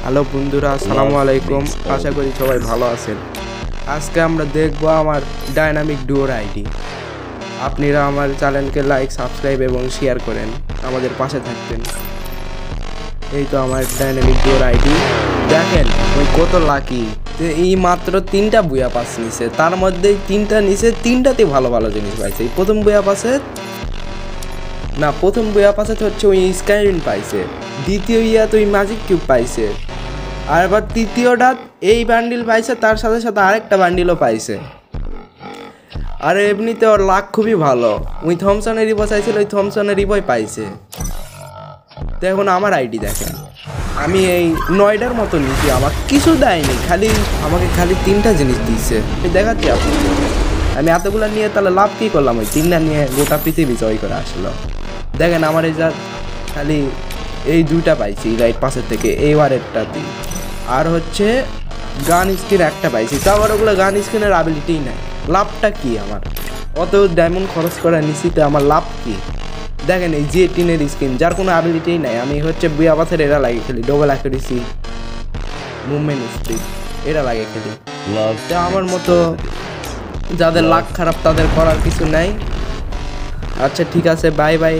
Hello বন্ধুরা, আসসালামু আলাইকুম। আশা করি সবাই ভালো আছেন। আজকে আমরা দেখব আমার ডাইনামিক ডুয়োর আইডি। আপনারা আমার চ্যানেলকে লাইক, সাবস্ক্রাইব এবং শেয়ার করেন, আমাদের পাশে থাকবেন। এই তো আমার ডাইনামিক ডুয়োর আইডি। দেখেন ওই কত লাকি যে এই মাত্র 3টা বুয়া পাস নিছে, তার মধ্যে 3টা নিছে, 3টাতে ভালো ভালো জিনিস পাইছে। এই প্রথম বুয়া পাসে হচ্ছে ওই স্কাইরিন পাইছে, দ্বিতীয় তো ওই ম্যাজিক কিউব পাইছে, আর এবার তৃতীয়টা এই বান্ডিল পাইছে, তার সাথে সাথে আরেকটা বান্ডিলও পাইছে। আর এমনিতে ওর লাক খুবই ভালো। ওই থমসনের রিবো চাইছিল, ওই থমসনের রিবোই পাইছে। তো এখন আমার আইডি দেখেন, আমি এই 9টার মতো নিচ্ছি, আমার কিছু দেয়নি, আমাকে খালি 3টা জিনিস দিয়েছে। দেখাচ্ছি আপনাকে, আমি এতগুলো নিয়ে তাহলে লাভ কী করলাম? ওই 3টা নিয়ে গোটা পৃথিবী জয় করে আসলো। দেখেন আমার এই যা খালি এই 2টা পাইছি রাইট পাশের থেকে, এইবারেরটা দিই। আর হচ্ছে গান স্কিন একটা পাইছি, তাও আবার ওগুলো গান স্কিনের অ্যাবিলিটিই নাই। লাভটা কি আমার? অত ডায়মন্ড খরচ করা নিশ্চিত আমার লাভ কি? দেখেন এই যে টিনের স্কিন, যার কোনো অ্যাবিলিটিই নাই। আমি হচ্ছে বুয়া পাথের এরা লাগে খেলি, ডবল অ্যাকুরেসি, মুভমেন্ট স্পিড এরা লাগে খেলি। তো আমার মতো যাদের লাক খারাপ তাদের করার কিছু নাই। আচ্ছা ঠিক আছে, বাই বাই।